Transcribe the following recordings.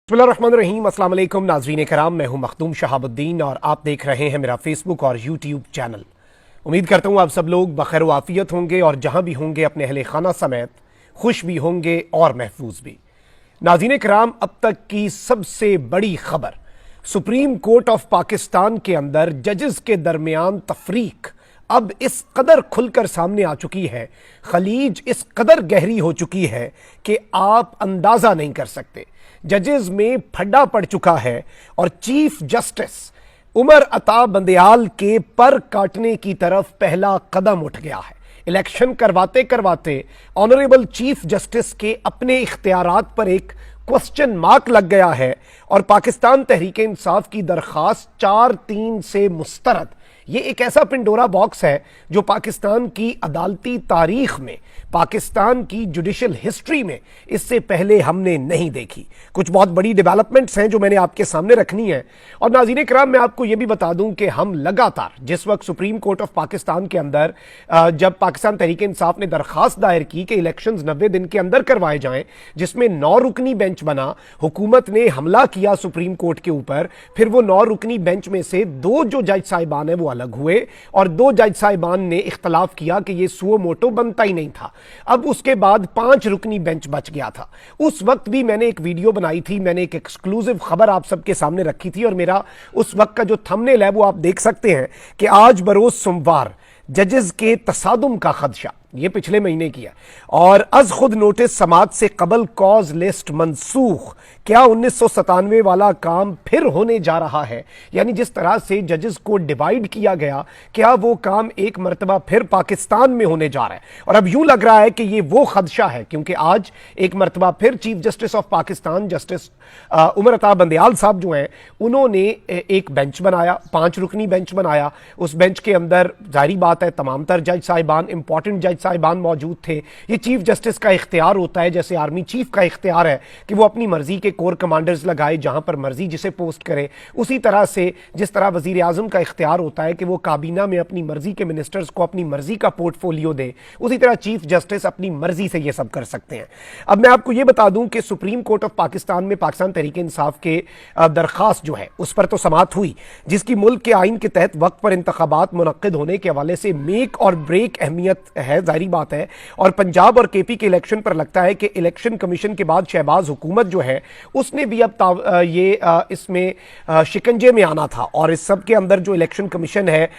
बिस्मिल्लाहिर्रहमानिर्रहीम, अस्सलाम वालेकुम नाज़रीन कराम। मैं हूं मखदूम शहाबुद्दीन और आप देख रहे हैं मेरा फेसबुक और यूट्यूब चैनल। उम्मीद करता हूं आप सब लोग बखैर व आफियत होंगे और जहां भी होंगे अपने अहले खाना समेत खुश भी होंगे और महफूज भी। नाज़रीन कराम, अब तक की सबसे बड़ी खबर सुप्रीम कोर्ट ऑफ पाकिस्तान के अंदर जजेस के दरमियान तफरीक अब इस कदर खुलकर सामने आ चुकी है, खलीज इस कदर गहरी हो चुकी है कि आप अंदाजा नहीं कर सकते। जजेस में फड्डा पड़ चुका है और चीफ जस्टिस उमर अता बंदयाल के पर काटने की तरफ पहला कदम उठ गया है। इलेक्शन करवाते करवाते ऑनरेबल चीफ जस्टिस के अपने इख्तियारात पर एक क्वेश्चन मार्क लग गया है और पाकिस्तान तहरीक इंसाफ की दरखास्त 4-3 से मुस्तरद। ये एक ऐसा पिंडोरा बॉक्स है जो पाकिस्तान की अदालती तारीख में, पाकिस्तान की जुडिशल हिस्ट्री में इससे पहले हमने नहीं देखी। कुछ बहुत बड़ी डेवलपमेंट्स हैं जो मैंने आपके सामने रखनी है। और नाज़रीन कराम, मैं आपको यह भी बता दूं कि हम लगातार जिस वक्त सुप्रीम कोर्ट ऑफ पाकिस्तान के अंदर जब पाकिस्तान तहरीक इंसाफ ने दरखास्त दायर की कि इलेक्शंस 90 दिन के अंदर करवाए जाएं, जिसमें 9 रुकनी बेंच बना, हुकूमत ने हमला किया सुप्रीम कोर्ट के ऊपर। फिर वो 9 रुकनी बेंच में से 2 जो जज साहिबान है वो अलग हुए और 2 जज साहिबान ने इख्तलाफ किया कि ये सुओ मोटो बनता ही नहीं था। अब उसके बाद 5 रुकनी बेंच बच गया था। उस वक्त भी मैंने एक वीडियो बनाई थी, मैंने एक एक्सक्लूसिव खबर आप सबके सामने रखी थी और मेरा उस वक्त का जो थंबनेल है वो आप देख सकते हैं कि आज बरोज सोमवार जजेस के तसादुम का खदशा, ये पिछले महीने की है। और अज खुद नोटिस समात से कबल कॉज लिस्ट मनसूख, क्या 1997 वाला काम फिर होने जा रहा है? यानी जिस तरह से जजेस को डिवाइड किया गया, क्या वो काम एक मरतबा फिर पाकिस्तान में होने जा रहा है? और अब यूं लग रहा है कि ये वो खदशा है, क्योंकि आज एक मरतबा फिर chief justice of Pakistan justice Umar Ata Bandial साहब जो हैं, उन्होंने एक बेंच बनाया, 5 रुकनी बेंच बनाया। उस बेंच के अंदर जाहिर बात है तमाम तर जज साहिबान, इंपॉर्टेंट जज साहिबान मौजूद थे। ये चीफ जस्टिस का इख्तियार होता है, जैसे आर्मी चीफ का इख्तियार है कि वो अपनी मर्जी के कोर कमांडर्स लगाए जहां पर मर्जी जिसे पोस्ट करे। उसी तरह से जिस तरह वजीर आजम का इख्तियार होता है कि वो काबीना में अपनी मर्जी के मिनिस्टर्स को अपनी मर्जी का पोर्टफोलियो दे, उसी तरह चीफ जस्टिस अपनी मर्जी से ये सब कर सकते हैं। अब मैं आपको ये बता दूं कि सुप्रीम कोर्ट ऑफ पाकिस्तान में पाकिस्तान तहरीक इंसाफ के दरखास्त जो है उस पर तो समात हुई, जिसकी मुल्क के आइन के तहत वक्त पर इंतखाबात मुनक्किद होने के हवाले से मेक और ब्रेक अहमियत है, जाहिर बात है। और पंजाब और केपी के इलेक्शन पर लगता है कि इलेक्शन कमीशन के बाद शहबाज हुकूमत जो है उसने भी अब इसमें शिकंजे में आना था और इस सब के अंदर जो इलेक्शन कमीशन है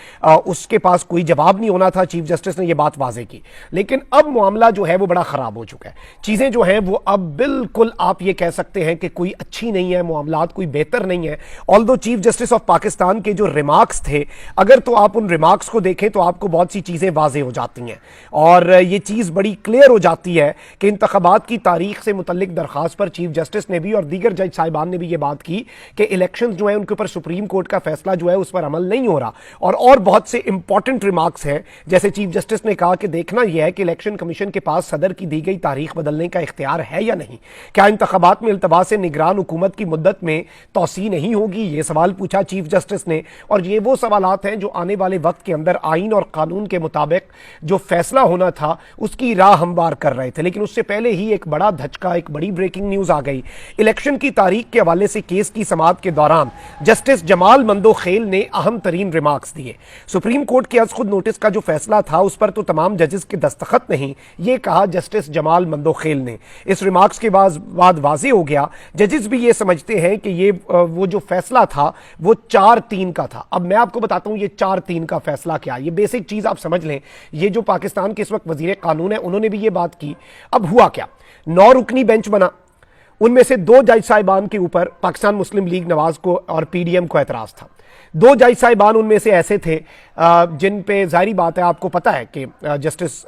उसके पास कोई जवाब नहीं होना था। चीफ जस्टिस ने यह बात वाजे की, लेकिन अब मामला जो है वो बड़ा खराब हो चुका है। चीजें जो हैं वो अब बिल्कुल आप ये कह सकते हैं कि कोई अच्छी नहीं है, मामलात कोई बेहतर नहीं है। Although chief justice of Pakistan के जो रिमार्क्स थे, अगर तो आप उन रिमार्क्स को देखें तो आपको बहुत सी चीजें वाजे हो जाती हैं और ये चीज बड़ी क्लियर हो जाती है कि इंतखाबात की तारीख से मुतल्लिक दरखास्त पर चीफ जस्टिस ने भी और दीगर जज साहिबान ने भी ये बात की कि इलेक्शंस जो है उनके ऊपर सुप्रीम कोर्ट का फैसला जो है उस पर अमल नहीं हो रहा। और बहुत से इंपॉर्टेंट रिमार्क्स हैं, जैसे चीफ जस्टिस ने कहा कि देखना यह है कि इलेक्शन कमीशन के पास सदर की दी गई तारीख बदलने का इख्तियार है या नहीं। क्या इंतखाबात में इल्तवा से निगरान हुकूमत की मुद्दत में तौसी नहीं होगी? ये सवाल पूछा चीफ जस्टिस ने। और ये वो सवालात हैं जो आने वाले वक्त के अंदर आइन और कानून के मुताबिक जो फैसला होना था उसकी राह हमवार कर रहे थे। लेकिन उससे पहले ही एक बड़ा धचका, एक बड़ी ब्रेकिंग न्यूज आ गई। इलेक्शन की तारीख के हवाले से केस की समाअत के दौरान जस्टिस जमाल मंदोखेल ने अहम तरीन रिमार्क्स दिए। सुप्रीम कोर्ट के आज खुद नोटिस का जो फैसला था उस पर तो तमाम जजेस के दस्तखत नहीं, ये कहा जस्टिस जमाल मंदोखेल ने। इस रिमार्क्स के बाद वाज़ेह हो गया, जजेस भी ये समझते हैं कि ये वो जो फैसला था वो 4-3 का था। अब मैं आपको बताता हूं ये 4-3 का फैसला क्या, ये बेसिक चीज आप समझ लें। ये जो पाकिस्तान के इस वक्त वजीर कानून है उन्होंने भी ये बात की। अब हुआ क्या, 9 रुकनी बेंच बना, उनमें से 2 जज साहिबान के ऊपर पाकिस्तान मुस्लिम लीग नवाज को और पीडीएम को एतराज था। 2 जज साहिबान उनमें से ऐसे थे जिन पे जाहिर बात है, आपको पता है कि जस्टिस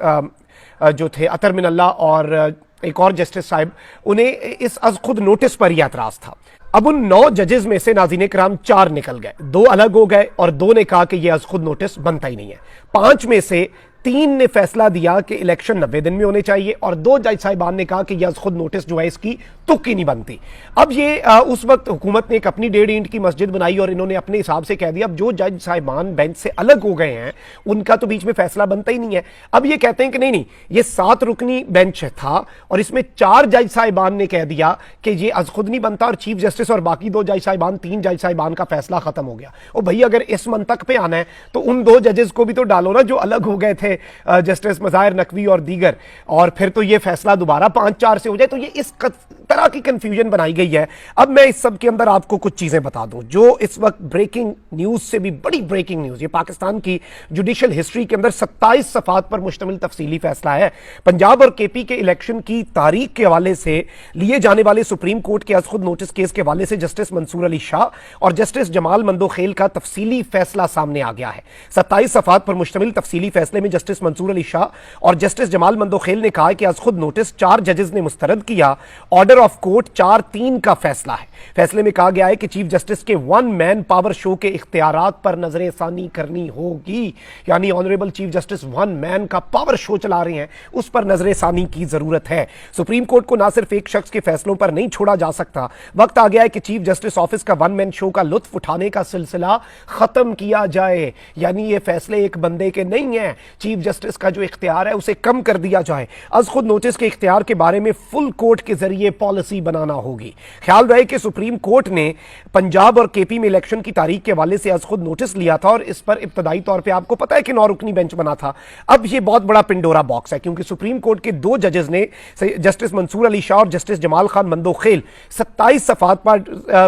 जो थे अतर मिनल्ला और एक और जस्टिस साहिब, उन्हें इस अज खुद नोटिस पर ही एतराज था। अब उन 9 जजेस में से नाज़रीन कराम 4 निकल गए, 2 अलग हो गए और 2 ने कहा कि यह अज खुद नोटिस बनता ही नहीं है। 5 में से 3 ने फैसला दिया कि इलेक्शन 90 दिन में होने चाहिए और 2 जज साहिबान ने कहा कि यह खुद नोटिस जो है इसकी तुक्की नहीं बनती। अब ये उस वक्त हुकूमत ने एक अपनी 1.5 ईंट की मस्जिद बनाई और इन्होंने अपने हिसाब से कह दिया। अब जो जज साहिबान बेंच से अलग हो गए हैं उनका तो बीच में फैसला बनता ही नहीं है। अब ये कहते हैं कि नहीं, ये 7 रुकनी बेंच था और इसमें 4 जज साहिबान ने कह दिया कि ये अज खुद नहीं बनता और चीफ जस्टिस और बाकी 2 जज साहिबान 3 जज साहिबान का फैसला खत्म हो गया। और भाई अगर इस मंतक पे आना है तो उन 2 जजेस को भी तो डालो ना जो अलग हो गए थे, जस्टिस मज़ाहिर नकवी और दीगर, और फिर तो ये फैसला दोबारा 5-4 से हो जाए। तो ये इस तरह की कंफ्यूजन बनाई गई है। अब मैं इस सब के अंदर आपको कुछ चीजें बता दूं जो इस वक्त ब्रेकिंग न्यूज से भी बड़ी ब्रेकिंग न्यूज, ये पाकिस्तान की जुडिशियल हिस्ट्री के अंदर 27 सफात पर मुश्तमिल तफसीली फैसला है। पंजाब और केपी के इलेक्शन की तारीख के हवाले से लिए जाने वाले सुप्रीम कोर्ट के खुद नोटिस केस के हवाले से जस्टिस मंसूर अली शाह और जस्टिस जमाल मंदोखेल का तफसीली फैसला सामने आ गया है। 27 सफात पर मुश्तमिल तफसीली फैसले में जस्टिस मंसूर अली शाह और जस्टिस जमाल मंदोखेल ने कहा कि खुद नोटिस 4 जजेस ने मुस्तरद किया। ऑर्डर ऑफ कोर्ट 4-3 का फैसला है। फैसले में कहा गया है कि चीफ जस्टिस के 1 मैन पावर शो के इख्तियारात पर नजरसानी करनी होगी। यानी ऑनरेबल चीफ जस्टिस 1 मैन का पावर शो चला रहे हैं, उस पर नजरसानी की जरूरत है। सुप्रीम कोर्ट को ना सिर्फ एक शख्स के फैसलों पर नहीं छोड़ा जा सकता, वक्त आ गया है कि चीफ जस्टिस ऑफिस का 1 मैन शो का लुत्फ उठाने का सिलसिला खत्म किया जाए। यानी ये फैसले एक बंदे के नहीं है, चीफ जस्टिस का जो इख्तियार है उसे कम कर दिया जाए। अज खुद नोटिस के इख्तियार के बारे में फुल कोर्ट के जरिए पॉलिसी बनाना होगी। ख्याल रहे कि सुप्रीम कोर्ट ने पंजाब और केपी में इलेक्शन की तारीख के हवाले से आज खुद नोटिस लिया था और इस पर इब्तदाई तौर पे आपको पता है कि 9 रुकनी बेंच बना था। अब ये बहुत बड़ा पिंडोरा बॉक्स है क्योंकि सुप्रीम कोर्ट के 2 जजेस ने, जस्टिस मंसूर अली शाह और जस्टिस जमाल खान मंदोखेल, 27 सफात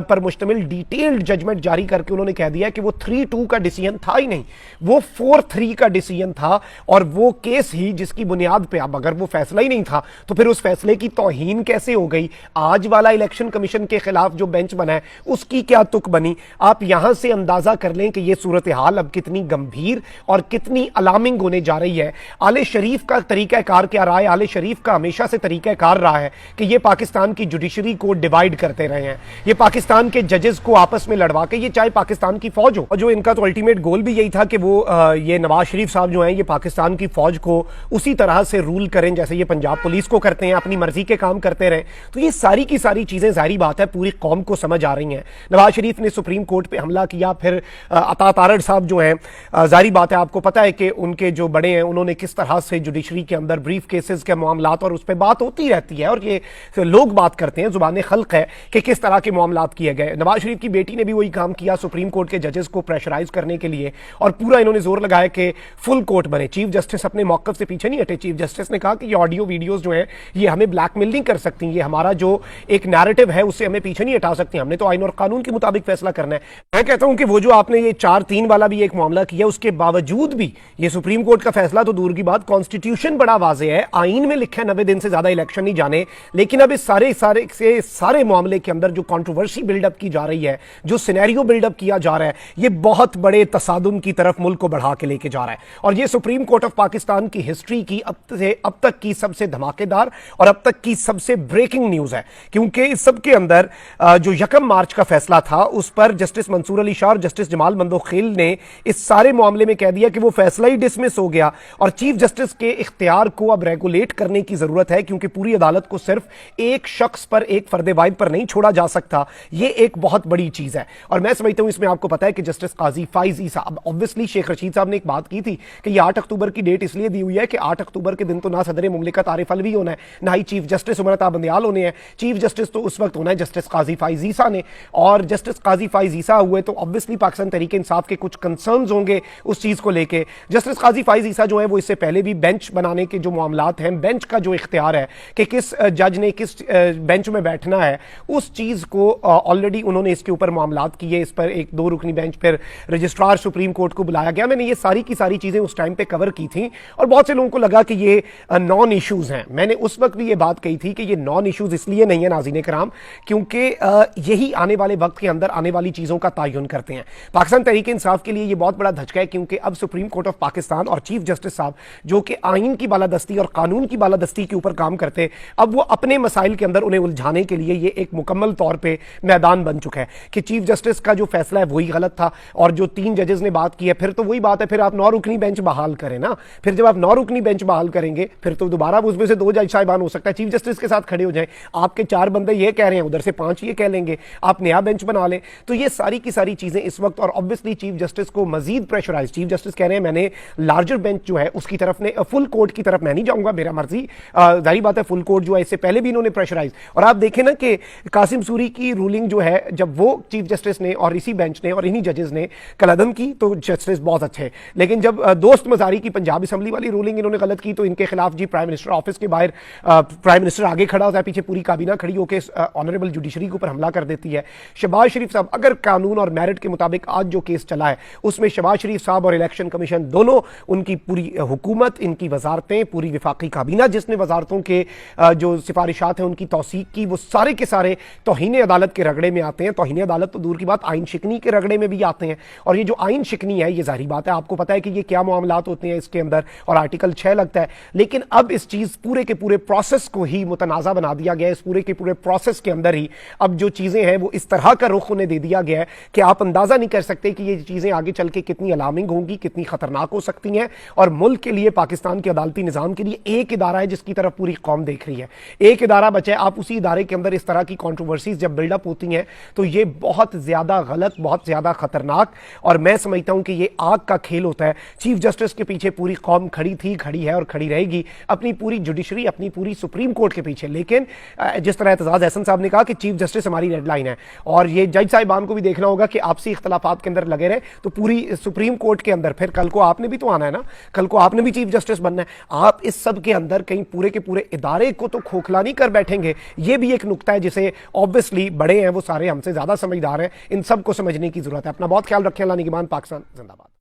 पर मुश्तमिल डिटेल्ड जजमेंट जारी करके उन्होंने कह दिया कि वो 3-2 का डिसीजन था ही नहीं, वो 4-3 का डिसीजन था। और वो केस ही जिसकी बुनियाद पे, अब अगर वो फैसला ही नहीं था तो फिर उस फैसले की तौहीन कैसे हो गई। आज वाला इलेक्शन कमीशन के खिलाफ जो बेंच बना है उसकी क्या तुक बनी। आप यहां से अंदाजा कर लें कि यह सूरत हाल अब कितनी गंभीर और कितनी अलार्मिंग होने जा रही है। आले शरीफ का तरीकाकार क्या रहा है? आले शरीफ का हमेशा से तरीकाकार रहा है कि ये पाकिस्तान की जुडिशरी को डिवाइड करते रहे हैं, ये पाकिस्तान के जजेस को आपस में लड़वा के, ये चाहे पाकिस्तान की फौज हो, और जो इनका तो अल्टीमेट गोल भी यही था कि वो ये नवाज शरीफ साहब जो हैं ये पाकिस्तान की फौज को उसी तरह से रूल करें जैसे ये पंजाब पुलिस को करते हैं, अपनी मर्जी के काम करते रहे। तो ये सारी की सारी चीजें जाहिर बात है पूरी कौम को समझ आ रही हैं। नवाज शरीफ ने सुप्रीम कोर्ट पे हमला किया, फिर अता तारड़ साहब जो हैं, जाहिर बात है आपको पता है कि उनके जो बड़े हैं उन्होंने किस तरह से जुडिशरी के अंदर ब्रीफ केसेस के मामलात, और उस पर बात होती रहती है और ये लोग बात करते हैं, जुबान खल्क है कि किस तरह के मामलात किए गए। नवाज शरीफ की बेटी ने भी वही काम किया सुप्रीम कोर्ट के जजेस को प्रेशराइज करने के लिए, और पूरा इन्होंने जोर लगाया कि फुल कोर्ट बने। चीफ जस्टिस अपने मौकफ से पीछे नहीं हटे। चीफ जस्टिस ने कहा कि ये ऑडियो वीडियोस जो है ये हमें ब्लैकमेल नहीं कर सकती, ये हमारा जो एक नैरेटिव है उससे हमें पीछे नहीं हटा सकती, हमने तो आइन और कानून के मुताबिक फैसला करना है। मैं कहता हूं कि वो जो आपने ये 4-3 वाला भी एक मामला किया उसके बावजूद भी ये सुप्रीम कोर्ट का फैसला तो दूर की बात, कॉन्स्टिट्यूशन बड़ा वाजे है, आइन में लिखा है 90 दिन से ज्यादा इलेक्शन नहीं जाने। लेकिन अब इस सारे मामले के अंदर जो कंट्रोवर्सी बिल्डअप की जा रही है, जो सिनेरियो बिल्डअप किया जा रहा है, ये बहुत बड़े तसादुम की तरफ मुल्क को बढ़ा के लेके जा रहा है। और ये सुप्रीम कोर्ट ऑफ पाकिस्तान की हिस्ट्री की अब तक की सबसे धमाकेदार और अब तक की सबसे ब्रेकिंग न्यूज है, क्योंकि इस सब के अंदर जो 1 मार्च का फैसला था उस पर जस्टिस मंसूर अली शाह और जस्टिस जमाल मंदोखेल ने इस सारे मामले में कह दिया कि वो फैसला ही डिसमिस हो गया और चीफ जस्टिस के इख्तियार को अब रेगुलेट करने की जरूरत है, क्योंकि पूरी अदालत को सिर्फ एक शख्स पर, एक फर्द वाहिद पर नहीं छोड़ा जा सकता। ये एक बहुत बड़ी चीज है। और मैं समझता हूं इसमें आपको पता है कि जस्टिस काजी फाइज ईसा, अब ऑब्वियसली शेख रशीद साहब ने एक बात की थी कि ये 8 अक्टूबर की डेट इसलिए दी हुई है कि 8 अक्टूबर के दिन तो ना सदर मुमलिकत आरिफ अलवी होना है, ना ही चीफ जस्टिस उमर अता बंदियाल होने हैं। चीफ जस्टिस तो उस वक्त होना है जस्टिस काजी फाइज ईसा ने, और जस्टिस काजी फाइज ईसा हुए तो ऑब्वियसली पाकिस्तान तहरीक इंसाफ के कुछ कंसर्न्स होंगे उस चीज को लेके। जस्टिस काजी फाइज ईसा जो है वो इससे पहले भी बेंच बनाने के जो मामलात हैं, बेंच का जो इख्तियार है कि किस जज ने किस बेंच में बैठना है, उस चीज को ऑलरेडी उन्होंने इसके ऊपर मामलात किए। इस पर एक 2 रुकनी बेंच पर रजिस्ट्रार सुप्रीम कोर्ट को बुलाया गया। मैंने ये सारी की सारी चीजें उस टाइम पे कवर की थी और बहुत से लोगों को लगा कि ये नॉन इश्यूज हैं। मैंने उस वक्त भी ये बात कही थी कि ये नॉन इश्यूज इसलिए नहीं है नाज़रीन कराम क्योंकि यही आने वाले वक्त के अंदर आने वाली चीजों का तयन करते हैं। पाकिस्तान तहरीक इंसाफ के लिए ये बहुत बड़ा धचका है क्योंकि अब सुप्रीम कोर्ट ऑफ पाकिस्तान और चीफ जस्टिस साहब जो कि आइन की बालादस्ती और कानून की बालादस्ती के ऊपर काम करते, अब वो अपने मसाइल के अंदर उन्हें उलझाने के लिए ये एक मुकम्मल तौर पर मैदान बन चुका है कि चीफ जस्टिस का जो फैसला है वही गलत था और जो 3 जजेस ने बात की है फिर तो वही बात है, फिर आप 9 रुकनी बेंच बहाल करें ना। फिर जब आप 9 रुकनी बेंच बहाल करेंगे फिर तो दोबारा उसमें से 2 जज साहिबान हो सकता है चीफ जस्टिस के साथ खड़े हो जाएं, आपके 4 बंदे ये कह रहे हैं, उधर से 5 ये कह लेंगे, आप नया बेंच बना लें। तो ये सारी की सारी चीजें इस वक्त, और ऑब्वियसली चीफ जस्टिस को मजीद प्रेशराइज, चीफ जस्टिस कह रहे हैं मैंने लार्जर बेंच जो है उसकी तरफ ने, फुल कोर्ट की तरफ मैं नहीं जाऊंगा, मेरा मर्जी, जाहिर बात है फुल कोर्ट जो है इससे पहले भी इन्होंने प्रेशराइज। और आप देखें ना कि कासिम सूरी की रूलिंग जो है, जब वो चीफ जस्टिस ने और इसी बेंच ने और इन्हीं जजेस ने कलअदम की तो जस्टिस बहुत अच्छे, लेकिन जब दोस्त मजारी की पंजाब असेंबली वाली रूलिंग इन्होंने गलत की तो इनके खिलाफ जी प्राइम मिनिस्टर ऑफिस के बाहर प्राइम मिनिस्टर आगे खड़ा होता है, पीछे पूरी काबीना खड़ी होकर ऑनरेबल जुडिशरी के ऊपर हमला कर देती है। शहबाज शरीफ साहब, अगर कानून और मेरिट के मुताबिक आज जो केस चला है उसमें शहबाज शरीफ साहब और इलेक्शन कमीशन दोनों, उनकी पूरी हुकूमत, इनकी वजारतें, पूरी विफाकी काबीना जिसने वजारतों के जो सिफारिशात हैं उनकी तौसीक की, वो सारे के सारे तौहीन अदालत के रगड़े में आते हैं। तौहीन अदालत तो दूर की बात, आइन शिकनी के रगड़े में भी आते हैं। और ये जो आइन शिकनी है, ये जाहिर बात है, आपको पता है कि ये क्या मामलात होते हैं इसके अंदर, और आर्टिकल 6 लगता है। लेकिन अब इस चीज पूरे के पूरे प्रोसेस को ही मुतनाज़ा बना दिया गया है। इस पूरे के पूरे प्रोसेस के अंदर ही अब जो चीजें हैं वो इस तरह का रुख उन्हें दे दिया गया है कि आप अंदाजा नहीं कर सकते कि ये चीजें आगे चल के कितनी अलार्मिंग होंगी, कितनी खतरनाक हो सकती हैं। और मुल्क के लिए, पाकिस्तान के अदालती निजाम के लिए एक इदारा है जिसकी तरफ पूरी कौम देख रही है, एक इदारा बचा है। आप उसी इदारे के अंदर इस तरह की कंट्रोवर्सीज जब बिल्डअप होती हैं तो ये बहुत ज्यादा गलत, बहुत ज्यादा खतरनाक, और मैं समझता हूं कि ये आग का खेल होता है। चीफ जस्टिस के पीछे पूरी कौम खड़ी थी, खड़ी है और खड़ी रहेगी, अपनी पूरी जुडिशरी, अपनी पूरी सुप्रीम कोर्ट के पीछे। लेकिन जिस तरह एतजाज अहसन साहब ने कहा कि चीफ जस्टिस हमारी रेड लाइन है, और ये जज साहिबान को भी देखना होगा कि आपसी इख्तलाफात के अंदर लगे रहे तो पूरी सुप्रीम कोर्ट के अंदर फिर कल को आपने भी तो आना है ना, कल को आपने भी चीफ जस्टिस बनना है। आप इस सब के अंदर कहीं पूरे के पूरे इदारे को तो खोखला नहीं कर बैठेंगे। ये भी एक नुक्ता है जिसे ऑब्वियसली बड़े हैं वो सारे हमसे ज्यादा समझदार हैं, इन सब को समझने की जरूरत है। अपना बहुत ख्याल रखें। अल्लाह निगहबान। पाकिस्तान जिंदाबाद।